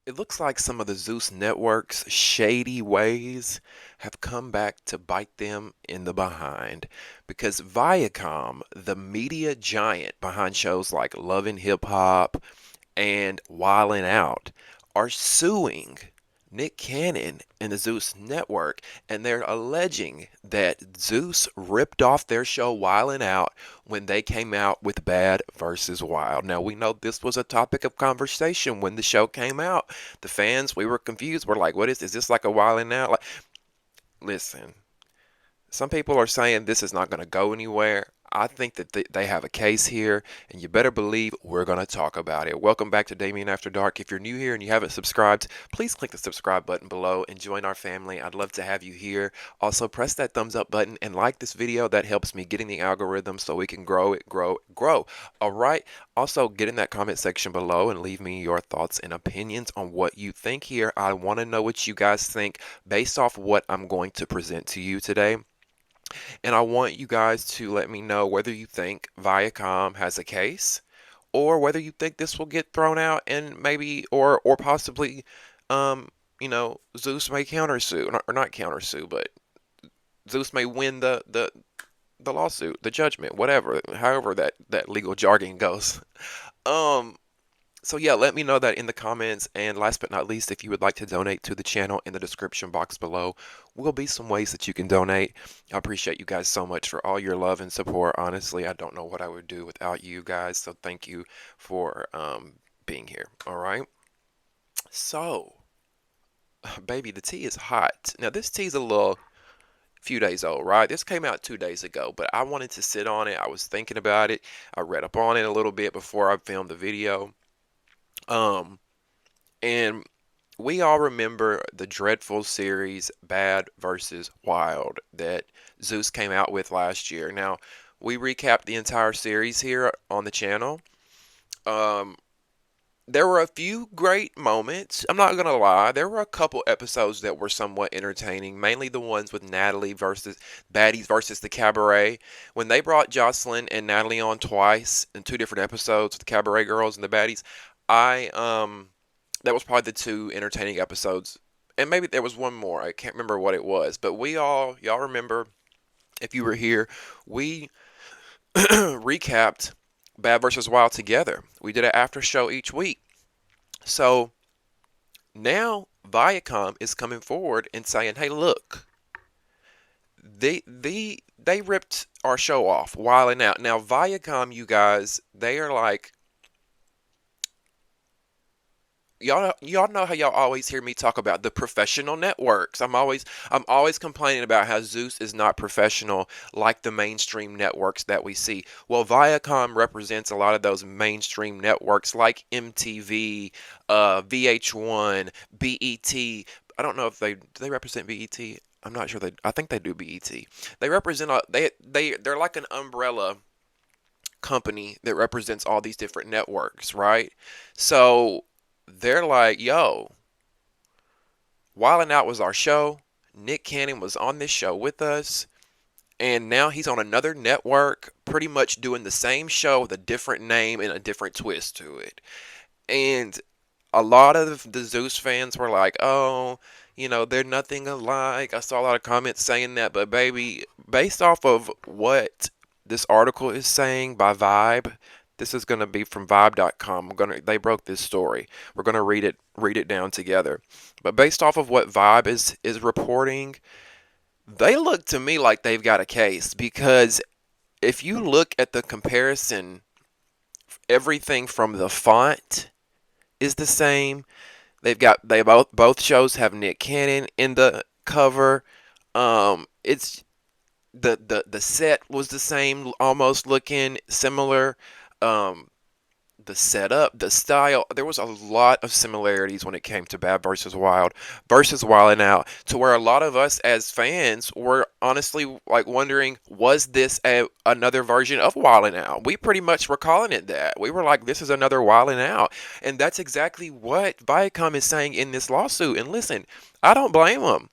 It looks like some of the Zeus network's shady ways have come back to bite them in the behind because Viacom, the media giant behind shows like Love and Hip Hop and Wildin' Out, are suing Nick Cannon and the Zeus network, and they're alleging that Zeus ripped off their show Wildin' Out when they came out with Bad versus Wild. Now, we know this was a topic of conversation when the show came out. The fans, we were confused. We're like, what is this? Is this like a Wildin' Out? Like, listen, some people are saying this is not going to go anywhere. I think that they have a case here, and you better believe we're going to talk about it. Welcome back to Damien After Dark. If you're new here and you haven't subscribed, please click the subscribe button below and join our family. I'd love to have you here. Also, press that thumbs up button and like this video. That helps me getting the algorithm so we can grow it, grow. All right. Also, get in that comment section below and leave me your thoughts and opinions on what you think here. I want to know what you guys think based off what I'm going to present to you today. And I want you guys to let me know whether you think Viacom has a case or whether you think this will get thrown out and maybe or possibly Zeus may countersue, or not countersue, but Zeus may win the lawsuit, the judgment, whatever, however that legal jargon goes. Um so yeah, let me know that in the comments. And last but not least, if you would like to donate to the channel, in the description box below will be some ways that you can donate. I appreciate you guys so much for all your love and support. Honestly, I don't know what I would do without you guys. So thank you for being here. All right. So, baby, the tea is hot. Now, this tea's a little few days old, right? This came out 2 days ago, but I wanted to sit on it. I was thinking about it. I read up on it a little bit before I filmed the video. Um, And we all remember the dreadful series Bad versus Wild that Zeus came out with last year. Now, we recapped the entire series here on the channel. Um, there were a few great moments. I'm not going to lie. There were a couple episodes that were somewhat entertaining, mainly the ones with Natalie versus Baddies versus the Cabaret. When they brought Jocelyn and Natalie on twice in two different episodes, the Cabaret Girls and the Baddies, I that was probably the two entertaining episodes. And maybe there was one more. I can't remember what it was. But y'all remember, if you were here, we recapped Bad versus Wild together. We did an after show each week. So now Viacom is coming forward and saying, "Hey, look, they ripped our show off, Wilding Out." Now Viacom, you guys, they are like, y'all know how y'all always hear me talk about the professional networks. I'm always complaining about how Zeus is not professional like the mainstream networks that we see. Well, Viacom represents a lot of those mainstream networks like MTV, VH1, BET. I don't know if do they represent BET. I'm not sure I think they do BET. They represent they're like an umbrella company that represents all these different networks, right? So they're like, yo, Wildin' Out was our show. Nick Cannon was on this show with us. And now he's on another network, pretty much doing the same show with a different name and a different twist to it. And a lot of the Zeus fans were like, oh, they're nothing alike. I saw a lot of comments saying that. But, baby, based off of what this article is saying by Vibe, this is going to be from vibe.com. They broke this story. We're going to read it down together. But based off of what Vibe is reporting, they look to me like they've got a case, because if you look at the comparison, everything from the font is the same. They both shows have Nick Cannon in the cover. It's the set was the same, almost looking similar. Um, the setup, the style, there was a lot of similarities when it came to Bad versus Wild and Out, to where a lot of us as fans were honestly like wondering, was this another version of Wild and Out? We pretty much were calling it that. We were like, this is another Wild and Out. And that's exactly what Viacom is saying in this lawsuit. And listen, I don't blame them.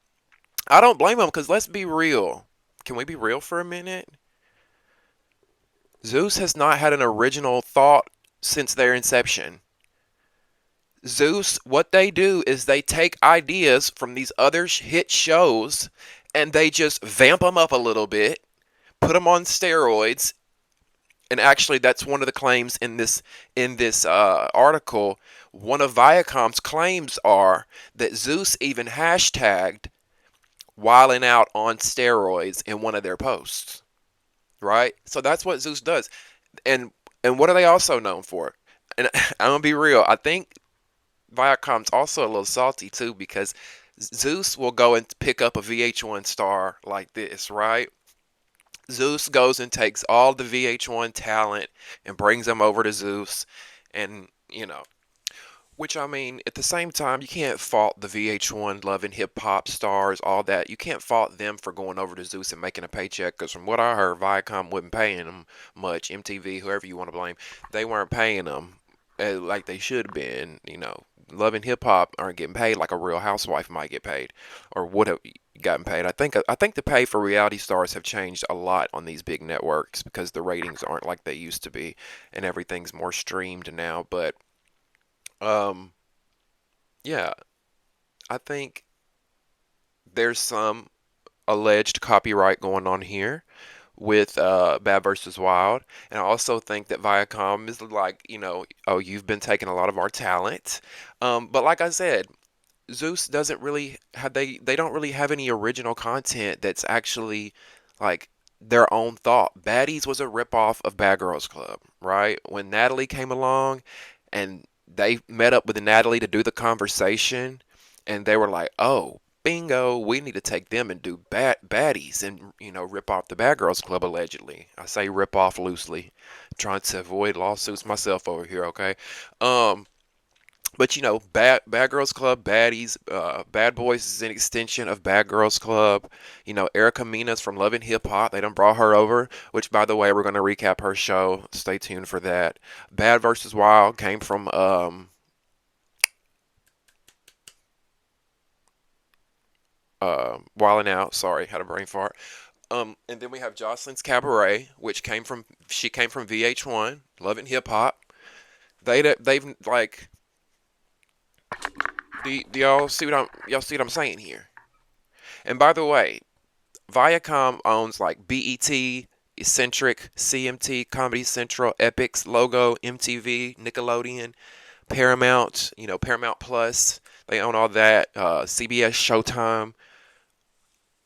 I don't blame them, because let's be real. Can we be real for a minute? Zeus has not had an original thought since their inception. Zeus, what they do is they take ideas from these other hit shows and they just vamp them up a little bit, put them on steroids, and actually that's one of the claims in this article. One of Viacom's claims are that Zeus even hashtagged "wilding out on steroids" in one of their posts. Right? So that's what Zeus does. And and what are they also known for? And I'm gonna be real. I think Viacom's also a little salty too because Zeus will go and pick up a VH1 star like this, right? Zeus goes and takes all the VH1 talent and brings them over to Zeus, and which I mean, at the same time, you can't fault the VH1 Love and Hip Hop stars, all that. You can't fault them for going over to Zeus and making a paycheck. Because from what I heard, Viacom wasn't paying them much. MTV, whoever you want to blame, they weren't paying them like they should have been. Love and Hip Hop aren't getting paid like a Real Housewife might get paid, or would have gotten paid. I think the pay for reality stars have changed a lot on these big networks because the ratings aren't like they used to be, and everything's more streamed now. But um, yeah, I think there's some alleged copyright going on here with Bad versus Wild, and I also think that Viacom is like, oh, you've been taking a lot of our talent, but like I said, Zeus doesn't really have they don't really have any original content that's actually like their own thought. Baddies was a ripoff of Bad Girls Club, right? When Natalie came along and they met up with Natalie to do the conversation, and they were like, "Oh, bingo, we need to take them and do baddies and rip off the Bad Girls Club allegedly." I say rip off loosely, trying to avoid lawsuits myself over here. Okay, um, but Bad Girls Club, Baddies, Bad Boys is an extension of Bad Girls Club. Erica Mina's from Love and Hip Hop. They done brought her over, which by the way, we're gonna recap her show. Stay tuned for that. Bad versus Wild came from Wildin' Out. Sorry, had a brain fart. And then we have Jocelyn's Cabaret, which came from VH1, Love and Hip Hop. They've like, do y'all see what I'm saying here? And by the way, Viacom owns like BET, Eccentric, CMT, Comedy Central, Epix, Logo, MTV, Nickelodeon, Paramount, Paramount Plus. They own all that. CBS, Showtime,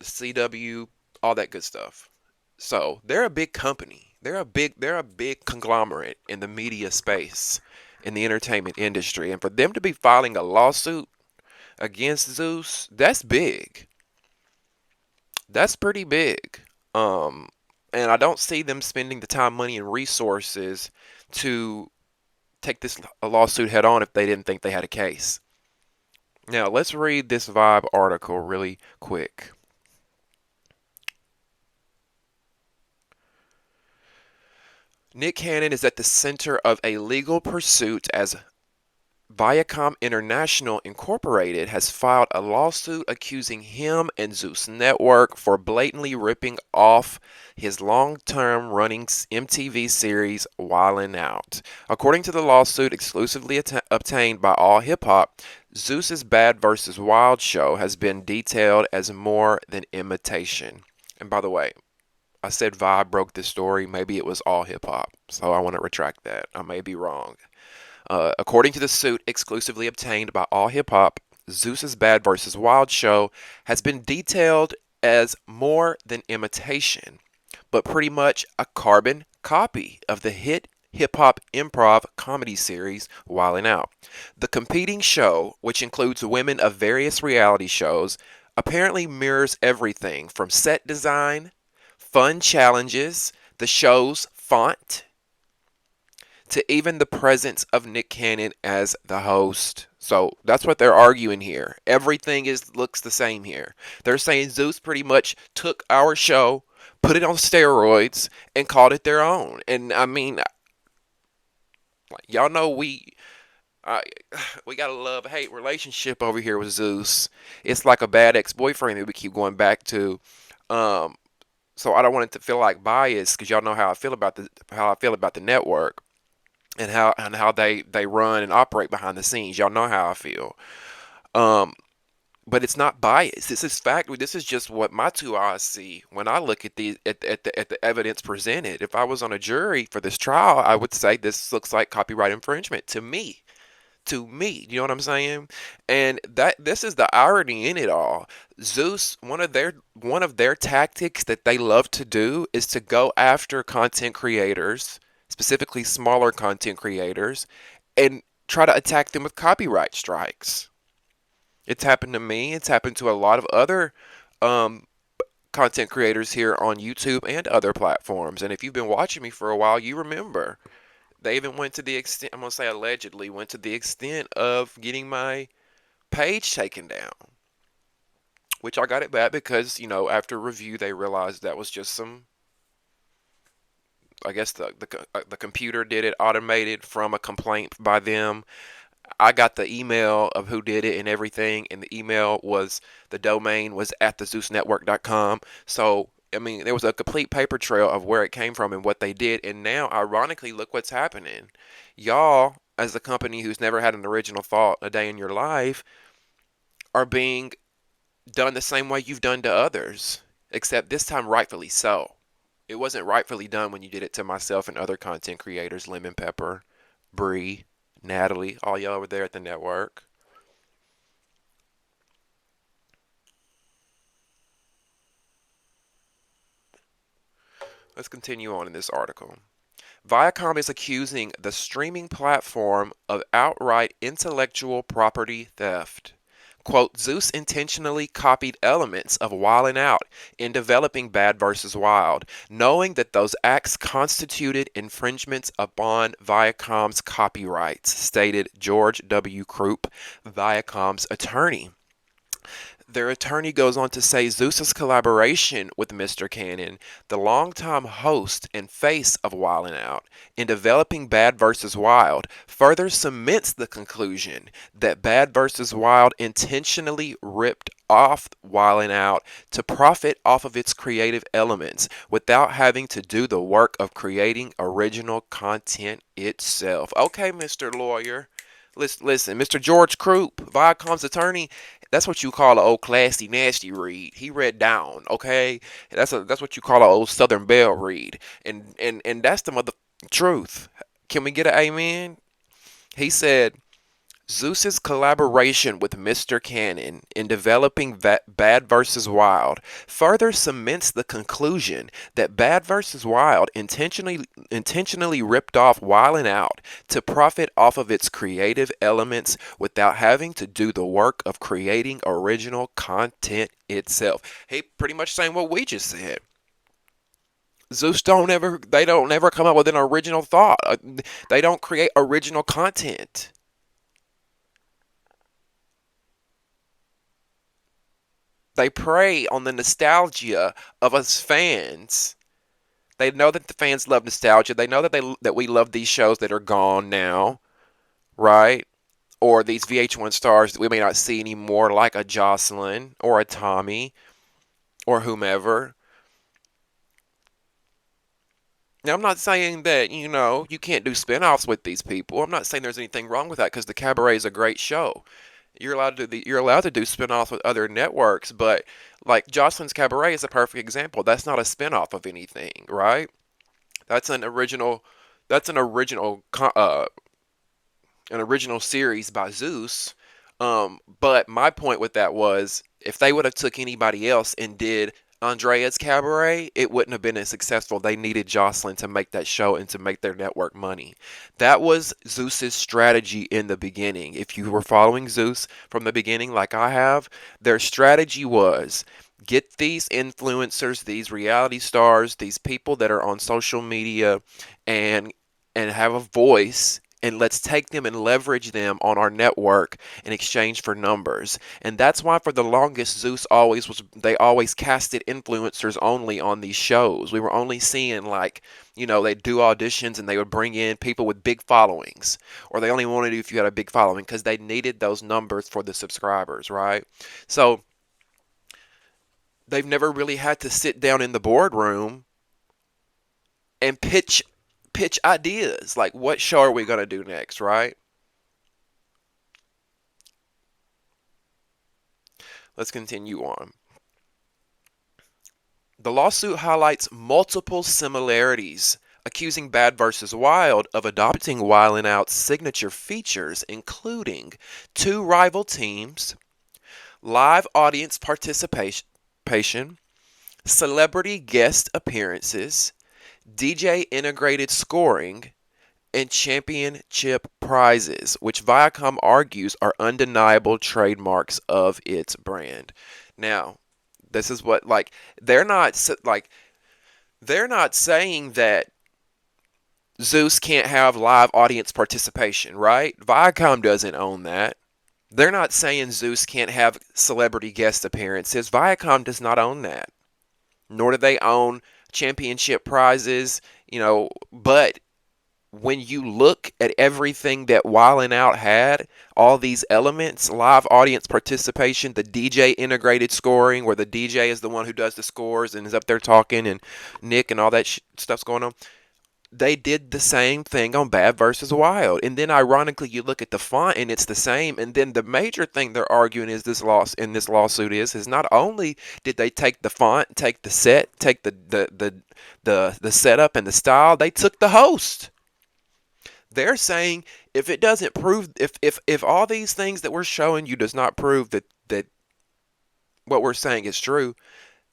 CW, all that good stuff. So they're a big company. They're a big conglomerate in the media space, in the entertainment industry. And for them to be filing a lawsuit against Zeus, that's big. That's pretty big. Um, and I don't see them spending the time, money, and resources to take this lawsuit head on if they didn't think they had a case. Now, let's read this Vibe article really quick. Nick Cannon is at the center of a legal pursuit as Viacom International Incorporated has filed a lawsuit accusing him and Zeus Network for blatantly ripping off his long-term running MTV series Wildin' Out. According to the lawsuit exclusively obtained by All Hip Hop, Zeus's Bad vs. Wild show has been detailed as more than imitation. And by the way, I said Vibe broke this story. Maybe it was All Hip Hop, so I want to retract that. I may be wrong. According to the suit exclusively obtained by All Hip Hop, Zeus's Bad vs. Wild show has been detailed as more than imitation, but pretty much a carbon copy of the hit hip hop improv comedy series Wildin' Out. The competing show, which includes women of various reality shows, apparently mirrors everything from set design, fun challenges, the show's font, to even the presence of Nick Cannon as the host. So that's what they're arguing here. Everything looks the same here. They're saying Zeus pretty much took our show, put it on steroids, and called it their own. And I mean, y'all know uh, we got a love hate relationship over here with Zeus. It's like a bad ex boyfriend that we keep going back to. Um, so I don't want it to feel like bias because y'all know how I feel about the network. and how they run and operate behind the scenes. Y'all know how I feel. Um, but it's not bias. This is fact. This is just what my two eyes see when I look at the evidence presented. If I was on a jury for this trial, I would say this looks like copyright infringement to me. To me, you know what I'm saying? And that this is the irony in it all. Zeus, one of their tactics that they love to do is to go after content creators, specifically smaller content creators, and try to attack them with copyright strikes. It's happened to me. It's happened to a lot of other um, content creators here on YouTube and other platforms. And if you've been watching me for a while, you remember they even went to the extent, I'm going to say allegedly, went to the extent of getting my page taken down, which I got it back because, after review, they realized that was just some, I guess the computer did it automated from a complaint by them. I got the email of who did it and everything, and the domain was at thezeusnetwork.com. So, I mean, there was a complete paper trail of where it came from and what they did. And now, ironically, look what's happening. Y'all, as a company who's never had an original thought a day in your life, are being done the same way you've done to others, except this time rightfully so. It wasn't rightfully done when you did it to myself and other content creators, Lemon Pepper, Bree, Natalie, all y'all over there at the network. Let's continue on in this article. Viacom is accusing the streaming platform of outright intellectual property theft. Quote, Zeus intentionally copied elements of Wildin' Out in developing Bad vs. Wild, knowing that those acts constituted infringements upon Viacom's copyrights, stated George W. Krupp, Viacom's attorney. Their attorney goes on to say Zeus's collaboration with Mr. Cannon, the longtime host and face of Wildin' Out, in developing Bad vs. Wild, further cements the conclusion that Bad vs. Wild intentionally ripped off Wildin' Out to profit off of its creative elements without having to do the work of creating original content itself. Okay, Mr. Lawyer. Listen, Mr. George Krupp, Viacom's attorney, that's what you call an old classy nasty read. He read down, okay? That's what you call an old Southern Belle read, and that's the mother truth. Can we get an amen? He said Zeus's collaboration with Mr. Cannon in developing Bad vs. Wild further cements the conclusion that Bad vs. Wild intentionally ripped off Wildin' Out to profit off of its creative elements without having to do the work of creating original content itself. He pretty much saying what we just said. Zeus don't ever come up with an original thought. They don't create original content. They prey on the nostalgia of us fans. They know that the fans love nostalgia. They know that we love these shows that are gone now, right? Or these VH1 stars that we may not see anymore, like a Jocelyn or a Tommy or whomever. Now, I'm not saying that, you can't do spin-offs with these people. I'm not saying there's anything wrong with that because the Cabaret is a great show. You're allowed to do spin-offs with other networks, but like Jocelyn's Cabaret is a perfect example. That's not a spin-off of anything, right? That's an original that's an original series by Zeus. But my point with that was if they would have took anybody else and did Andrea's Cabaret, it wouldn't have been as successful. They needed Jocelyn to make that show and to make their network money. That was Zeus's strategy in the beginning. If you were following Zeus from the beginning, like I have, their strategy was get these influencers, these reality stars, these people that are on social media and have a voice, and let's take them and leverage them on our network in exchange for numbers. And that's why for the longest they always casted influencers only on these shows. We were only seeing like, they'd do auditions and they would bring in people with big followings, or they only wanted to if you had a big following because they needed those numbers for the subscribers, right? So they've never really had to sit down in the boardroom and pitch ideas. Like, what show are we going to do next, right? Let's continue on. The lawsuit highlights multiple similarities, accusing Bad vs. Wild of adopting Wild 'N Out's signature features, including two rival teams, live audience participation, celebrity guest appearances, DJ integrated scoring, and championship prizes, which Viacom argues are undeniable trademarks of its brand. Now, this is what they're not like they're not saying that Zeus can't have live audience participation, right? Viacom doesn't own that. They're not saying Zeus can't have celebrity guest appearances. Viacom does not own that. Nor do they own championship prizes, but when you look at everything that Wild 'N Out had, all these elements, live audience participation, the DJ integrated scoring, where the DJ is the one who does the scores and is up there talking, and Nick and all that stuff's going on, they did the same thing on Bad vs. Wild. And then ironically, you look at the font and it's the same. And then the major thing they're arguing is this lawsuit is not only did they take the font, take the set, take the setup and the style, they took the host. They're saying if it doesn't prove, if all these things that we're showing you does not prove that what we're saying is true,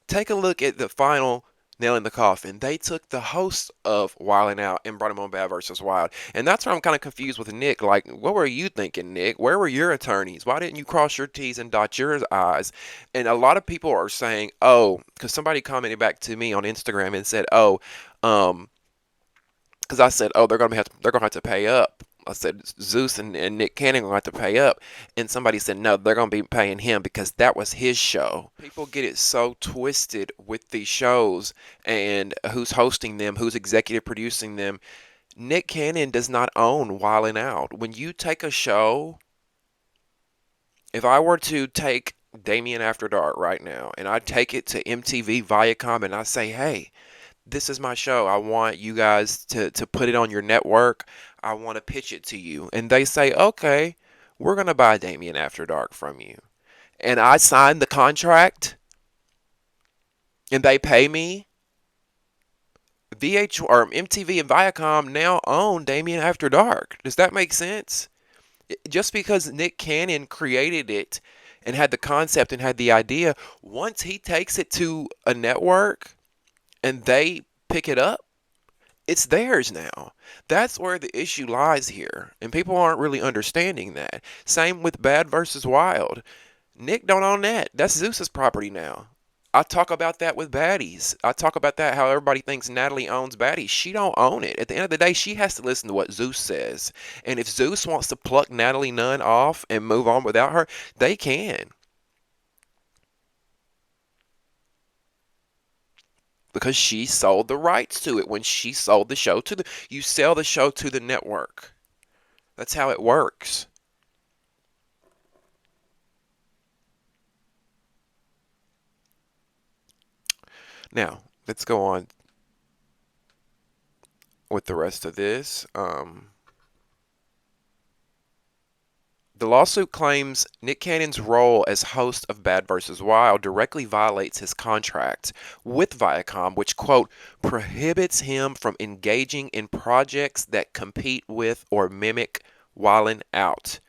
take a look at the final nail in the coffin. They took the host of Wild 'N Out and brought him on Bad vs. Wild. And that's where I'm kind of confused with Nick. Like, what were you thinking, Nick? Where were your attorneys? Why didn't you cross your T's and dot your I's? And a lot of people are saying, oh, because somebody commented back to me on Instagram and said, oh, because I said, oh, they're gonna have to pay up. I said Zeus and Nick Cannon are gonna have to pay up, and somebody said no, they're gonna be paying him because that was his show. People get it so twisted with these shows and who's hosting them, who's executive producing them. Nick Cannon does not own Wild 'N Out. When you take a show, if I were to take Damien After Dark right now and I take it to MTV Viacom and I say, hey, this is my show. I want you guys to put it on your network. I want to pitch it to you. And they say, okay, we're going to buy Damien After Dark from you. And I sign the contract and they pay me. or MTV and Viacom now own Damien After Dark. Does that make sense? Just because Nick Cannon created it and had the concept and had the idea, once he takes it to a network and they pick it up, it's theirs now. That's where the issue lies here, and people aren't really understanding that. Same with Bad vs. Wild. Nick don't own that. That's Zeus's property now. I talk about that with Baddies. I talk about that how everybody thinks Natalie owns Baddies. She don't own it. At the end of the day, she has to listen to what Zeus says. And if Zeus wants to pluck Natalie Nunn off and move on without her, they can. Because she sold the rights to it when she sold the show to you sell the show to the network. That's how it works. Now, let's go on with the rest of this. The lawsuit claims Nick Cannon's role as host of Bad vs. Wild directly violates his contract with Viacom, which, quote, prohibits him from engaging in projects that compete with or mimic Wild 'N Out.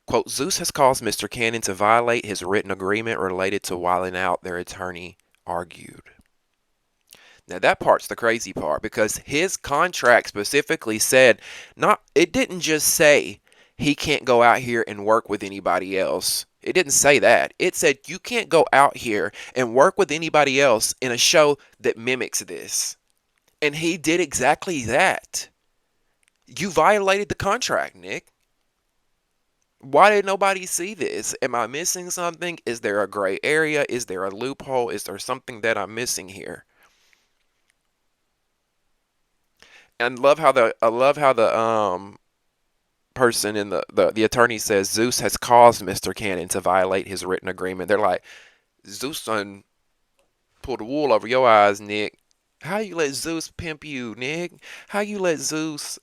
Quote, Zeus has caused Mr. Cannon to violate his written agreement related to Wild 'N Out, their attorney argued. Now that part's the crazy part because his contract specifically said, it didn't just say he can't go out here and work with anybody else. It didn't say that. It said you can't go out here and work with anybody else in a show that mimics this. And he did exactly that. You violated the contract, Nick. Why did nobody see this? Am I missing something? Is there a gray area? Is there a loophole? Is there something that I'm missing here? And I love how the person in the attorney says Zeus has caused Mr. Cannon to violate his written agreement. They're like, Zeus done pulled the wool over your eyes, Nick. How you let Zeus pimp you, Nick? How you let Zeus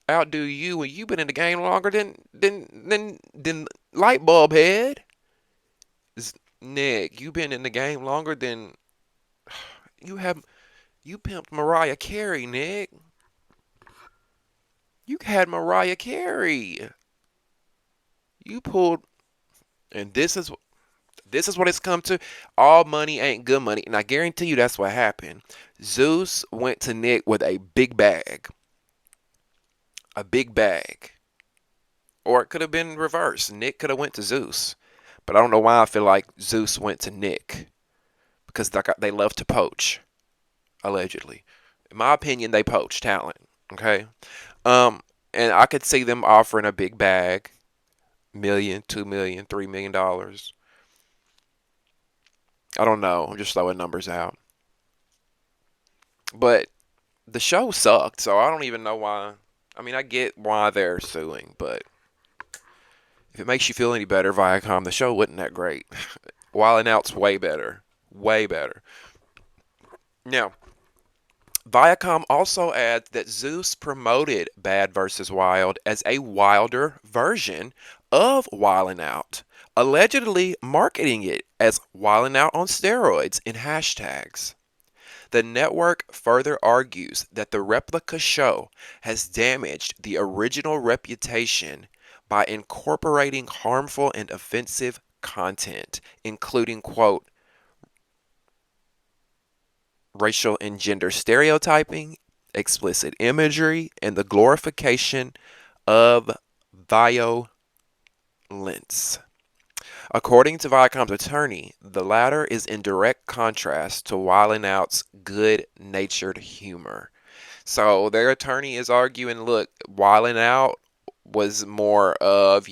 outdo you when you been in the game longer than light bulb head? Nick, you been in the game longer than you have. You pimped Mariah Carey, Nick. You had Mariah Carey. You pulled, and this is what it's come to. All money ain't good money, and I guarantee you that's what happened. Zeus went to Nick with a big bag, or it could have been reversed. Nick could have went to Zeus, but I don't know why I feel like Zeus went to Nick because they love to poach, allegedly. In my opinion, they poach talent. Okay, um, and I could see them offering a big bag, million, 2 million, $3 million. I don't know. I'm just throwing numbers out. But the show sucked, so I don't even know why. I mean, I get why they're suing, but if it makes you feel any better, Viacom, the show wasn't that great. Wild 'N Out's way better. Way better. Now, Viacom also adds that Zeus promoted Bad vs. Wild as a wilder version of Wild 'N Out, allegedly marketing it as Wild 'N Out on steroids in hashtags. The network further argues that the replica show has damaged the original reputation by incorporating harmful and offensive content, including, quote, racial and gender stereotyping, explicit imagery, and the glorification of violence. According to Viacom's attorney, the latter is in direct contrast to Wild 'N Out's good-natured humor. So their attorney is arguing, look, Wild 'N Out was more of,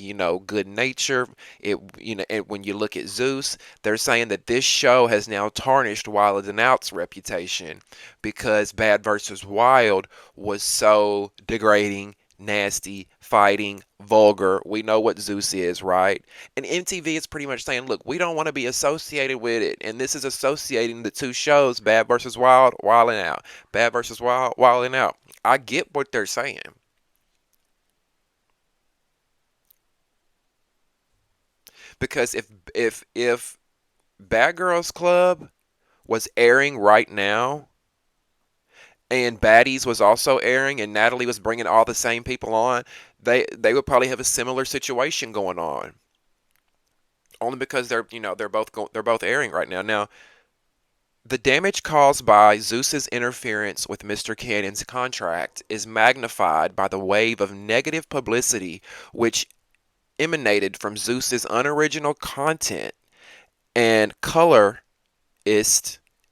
good nature. And when you look at Zeus, they're saying that this show has now tarnished Wild 'N Out's reputation because Bad versus Wild was so degrading, nasty, fighting, vulgar. We know what Zeus is, right? And MTV is pretty much saying, look, we don't want to be associated with it. And this is associating the two shows, Bad versus Wild, Wild 'N Out. Bad versus Wild, Wild 'N Out. I get what they're saying. Because if Bad Girls Club was airing right now and Baddies was also airing and Natalie was bringing all the same people on, they would probably have a similar situation going on. Only because they're both airing right now. Now, the damage caused by Zeus's interference with Mr. Cannon's contract is magnified by the wave of negative publicity which emanated from Zeus's unoriginal content and colorist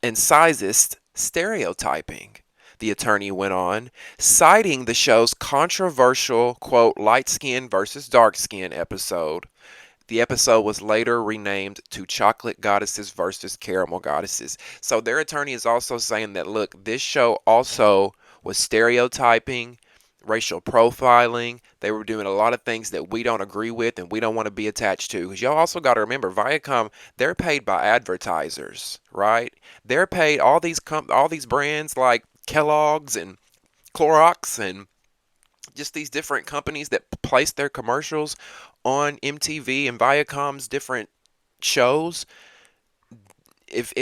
and sizist stereotyping, the attorney went on, citing the show's controversial, quote, light skin versus dark skin episode. The episode was later renamed to Chocolate Goddesses versus Caramel Goddesses. So their attorney is also saying that, look, this show also was stereotyping, racial profiling. They were doing a lot of things that we don't agree with and we don't want to be attached to. Because y'all also got to remember, Viacom, they're paid by advertisers, right? They're paid all these brands like Kellogg's and Clorox and just these different companies that place their commercials on MTV and Viacom's different shows. If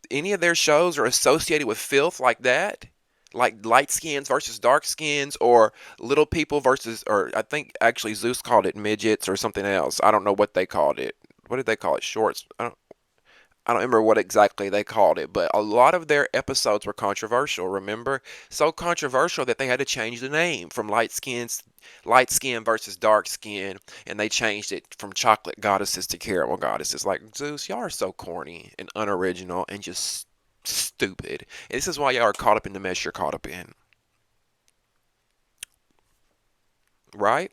any of their shows are associated with filth like that, like light skins versus dark skins, or little people versus, or I think actually Zeus called it midgets or something else. I don't know what they called it. What did they call it? Shorts? I don't remember what exactly they called it, but a lot of their episodes were controversial, remember? So controversial that they had to change the name from light skin versus dark skin, and they changed it from chocolate goddesses to caramel goddesses. Like, Zeus, y'all are so corny and unoriginal and just stupid. And this is why y'all are caught up in the mess you're caught up in. Right?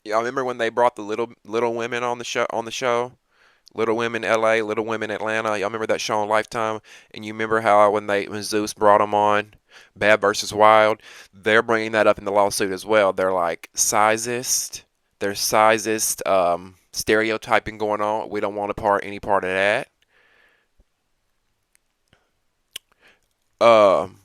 Y'all remember when they brought the little women on the show Little Women LA, Little Women Atlanta. Y'all remember that show on Lifetime? And you remember how when Zeus brought them on, Bad versus Wild, they're bringing that up in the lawsuit as well. They're like sizist. There's sizist stereotyping going on. We don't want any part of that. Um,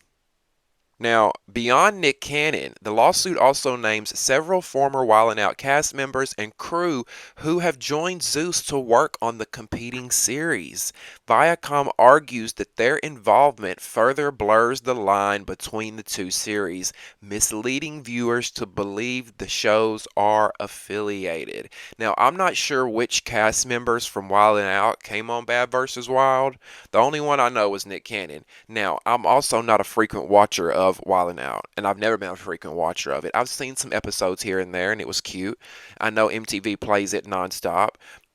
Now, beyond Nick Cannon, the lawsuit also names several former Wild 'N Out cast members and crew who have joined Zeus to work on the competing series. Viacom argues that their involvement further blurs the line between the two series, misleading viewers to believe the shows are affiliated. Now, I'm not sure which cast members from Wild 'N Out came on Bad vs. Wild. The only one I know was Nick Cannon. Now, I'm also not a frequent watcher of Wild 'N Out, and I've never been a frequent watcher of it. I've seen some episodes here and there, and it was cute. I know MTV plays it nonstop.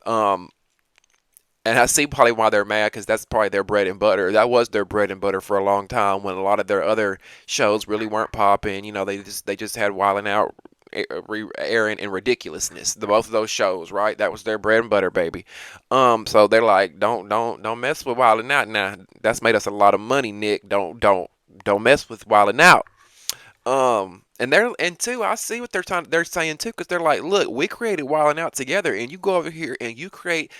Um, and I see probably why they're mad because that's probably their bread and butter. That was their bread and butter for a long time when a lot of their other shows really weren't popping. They just had Wild 'N Out airing in ridiculousness. The both of those shows, right? That was their bread and butter, baby. So they're like, don't mess with Wild 'N Out now. That's made us a lot of money, Nick. Don't mess with Wild 'N Out. And two, I see what they're saying too, because they're like, look, we created Wild 'N Out together, and you go over here and you create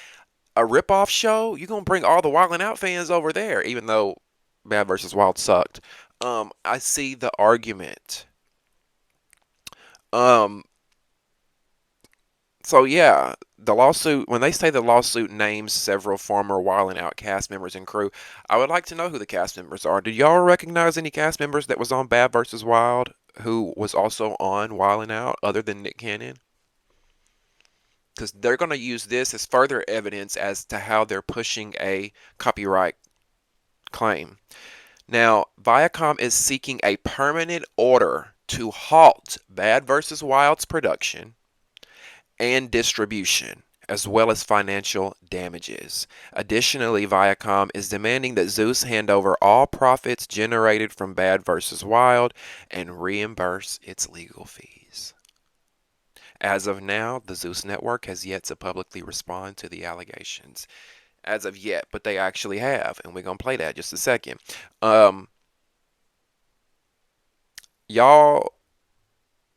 a rip-off show. You're gonna bring all the Wild 'N Out fans over there, even though Bad versus Wild sucked. I see the argument. Um, So yeah, the lawsuit, when they say the lawsuit names several former Wild 'N Out cast members and crew, I would like to know who the cast members are. Did y'all recognize any cast members that was on Bad vs. Wild who was also on Wild 'N Out other than Nick Cannon? Because they're going to use this as further evidence as to how they're pushing a copyright claim. Now, Viacom is seeking a permanent order to halt Bad vs. Wild's production and distribution, as well as financial damages. Additionally, Viacom is demanding that Zeus hand over all profits generated from Bad vs. Wild and reimburse its legal fees. As of now, the Zeus network has yet to publicly respond to the allegations. As of yet, but they actually have, and we're going to play that in just a second. Y'all,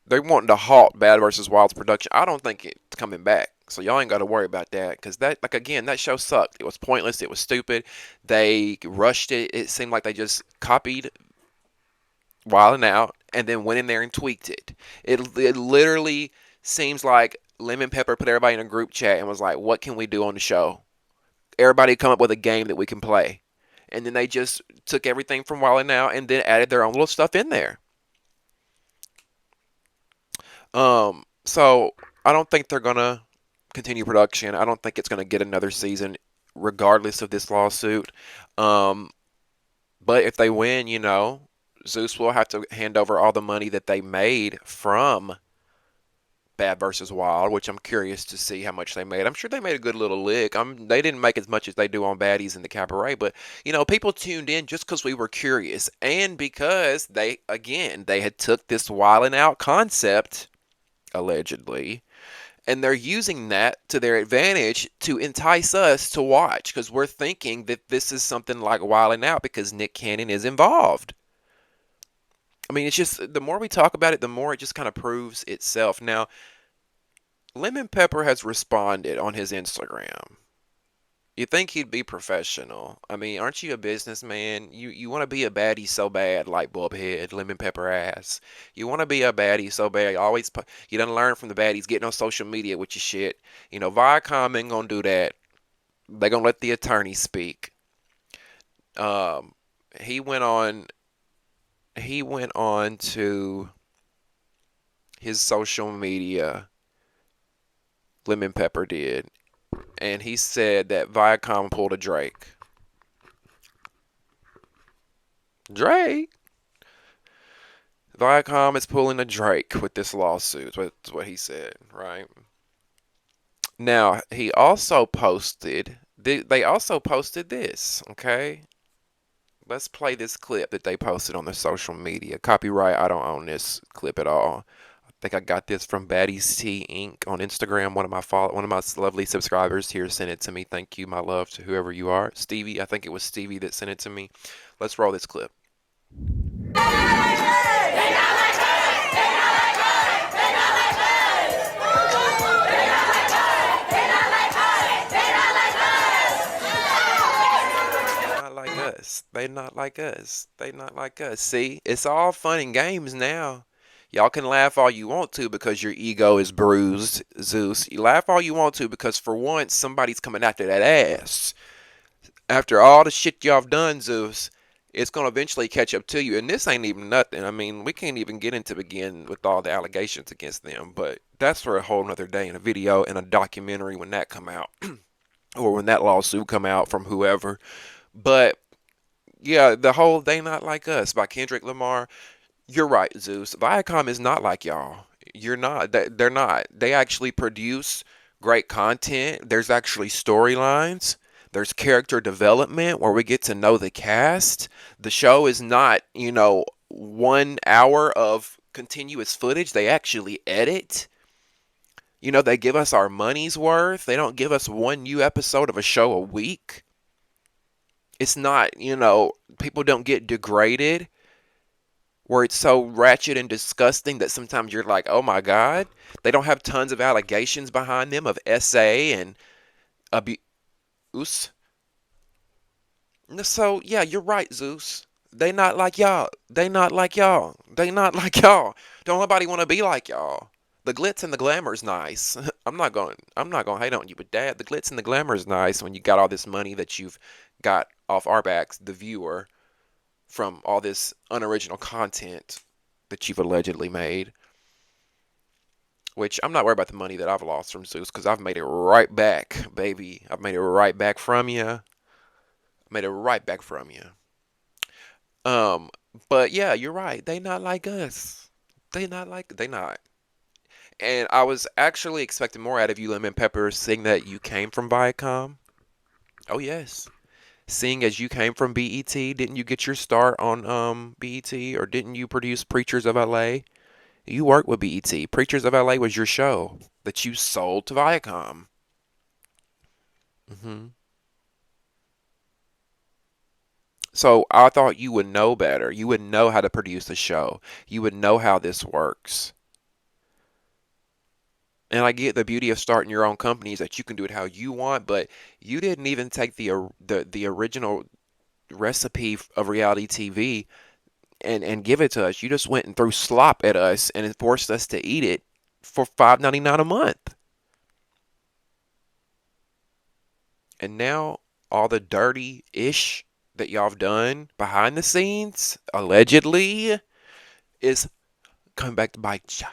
they wanting to halt Bad vs. Wild's production. I don't think it's coming back. So y'all ain't got to worry about that, because that, like, again, that show sucked. It was pointless. It was stupid. They rushed it. It seemed like they just copied Wild 'N Out and then went in there and tweaked it. It literally seems like Lemon Pepper put everybody in a group chat and was like, "What can we do on the show?" Everybody come up with a game that we can play, and then they just took everything from Wild 'N Out and then added their own little stuff in there. So I don't think they're gonna continue production. I don't think it's gonna get another season, regardless of this lawsuit. Um, but if they win, Zeus will have to hand over all the money that they made from Bad versus Wild, which I'm curious to see how much they made. I'm sure they made a good little lick. They didn't make as much as they do on Baddies and the Cabaret, but people tuned in just because we were curious, and because they had took this Wild 'N Out concept, allegedly, and they're using that to their advantage to entice us to watch, because we're thinking that this is something like Wild 'N Out because Nick Cannon is involved. I mean, it's just, the more we talk about it, the more it just kind of proves itself. Now, Lemon Pepper has responded on his Instagram. You think he'd be professional? I mean, aren't you a businessman? You want to be a baddie so bad, like Bubhead, Lemon Pepper ass. You want to be a baddie so bad. You done learn from the baddies getting on social media with your shit. Viacom ain't gonna do that. They gonna let the attorney speak. Um, he went on. He went on to his social media. Lemon Pepper did, and he said that Viacom pulled a Drake. Drake? Viacom is pulling a Drake with this lawsuit. That's what he said, right? Now, he also posted, they also posted this, okay? Let's play this clip that they posted on their social media. Copyright, I don't own this clip at all. I think I got this from Baddies T Inc. on Instagram. One of my lovely subscribers here sent it to me. Thank you, my love, to whoever you are. Stevie, I think it was Stevie that sent it to me. Let's roll this clip. They not like us. They not like us. See, it's all fun and games now. Y'all can laugh all you want to because your ego is bruised, Zeus. You laugh all you want to because for once somebody's coming after that ass. After all the shit y'all have done, Zeus, it's gonna eventually catch up to you. And this ain't even nothing. I mean, we can't even get into begin with all the allegations against them. But that's for a whole nother day in a video and a documentary when that come out, or when that lawsuit come out from whoever. But yeah, the whole "They Not Like Us" by Kendrick Lamar. You're right, Zeus. Viacom is not like y'all. You're not. They're not. They actually produce great content. There's actually storylines. There's character development where we get to know the cast. The show is not, 1 hour of continuous footage. They actually edit. They give us our money's worth. They don't give us one new episode of a show a week. It's not, people don't get degraded where it's so ratchet and disgusting that sometimes you're like, oh my God. They don't have tons of allegations behind them of SA and abuse. So, yeah, you're right, Zeus. They not like y'all. They not like y'all. They not like y'all. Don't nobody want to be like y'all. The glitz and the glamour is nice. I'm not going to hate on you, but Dad, the glitz and the glamour is nice when you got all this money that you've got off our backs, the viewer, from all this unoriginal content that you've allegedly made. Which I'm not worried about the money that I've lost from Zeus because I've made it right back, baby. I've made it right back from you. Made it right back from you. Um, but yeah, you're right. They not like us. They not. And I was actually expecting more out of you, Lemon Pepper, seeing that you came from Viacom. Oh yes. Seeing as you came from BET, didn't you get your start on BET, or didn't you produce Preachers of LA? You worked with BET. Preachers of LA was your show that you sold to Viacom. hmm So I thought you would know better. You would know how to produce a show. You would know how this works. And I get the beauty of starting your own company is that you can do it how you want, but you didn't even take the original recipe of reality TV and give it to us. You just went and threw slop at us and forced us to eat it for $5.99 a month. And now all the dirty ish that y'all have done behind the scenes, allegedly, is coming back to bite you.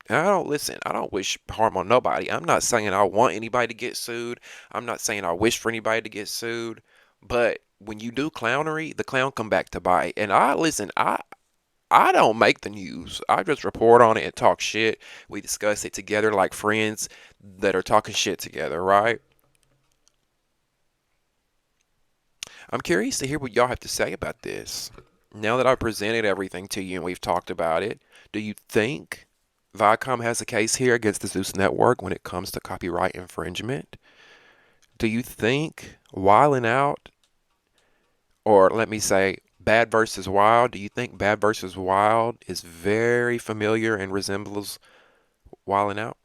And I don't wish harm on nobody. I'm not saying I want anybody to get sued. I'm not saying I wish for anybody to get sued. But when you do clownery, the clown come back to bite. And I don't make the news. I just report on it and talk shit. We discuss it together like friends that are talking shit together, right? I'm curious to hear what y'all have to say about this. Now that I've presented everything to you and we've talked about it, do you think Viacom has a case here against the Zeus Network when it comes to copyright infringement? Do you think Wildin' Out, or let me say Bad versus Wild, do you think Bad versus Wild is very familiar and resembles Wildin' Out?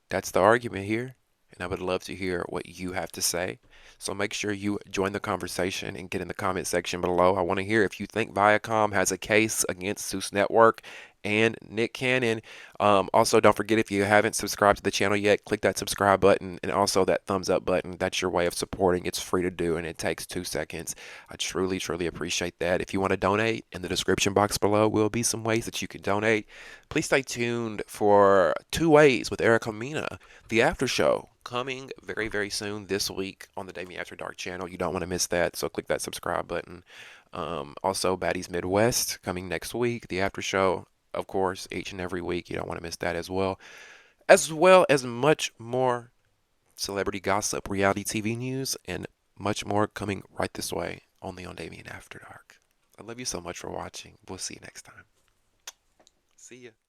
That's the argument here, and I would love to hear what you have to say. So make sure you join the conversation and get in the comment section below. I want to hear if you think Viacom has a case against Zeus Network and Nick Cannon. Also, don't forget, if you haven't subscribed to the channel yet, click that subscribe button and also that thumbs up button. That's your way of supporting. It's free to do and it takes 2 seconds. I truly, truly appreciate that. If you want to donate, in the description box below will be some ways that you can donate. Please stay tuned for 2 Ways with Erica Mina, the after show, coming very, very soon this week on the Damien After Dark channel. You don't want to miss that, so click that subscribe button. Also, Baddies Midwest coming next week, the after show, of course, each and every week. You don't want to miss that as well. As well as much more celebrity gossip, reality TV news, and much more coming right this way, only on Damien After Dark. I love you so much for watching. We'll see you next time. See ya.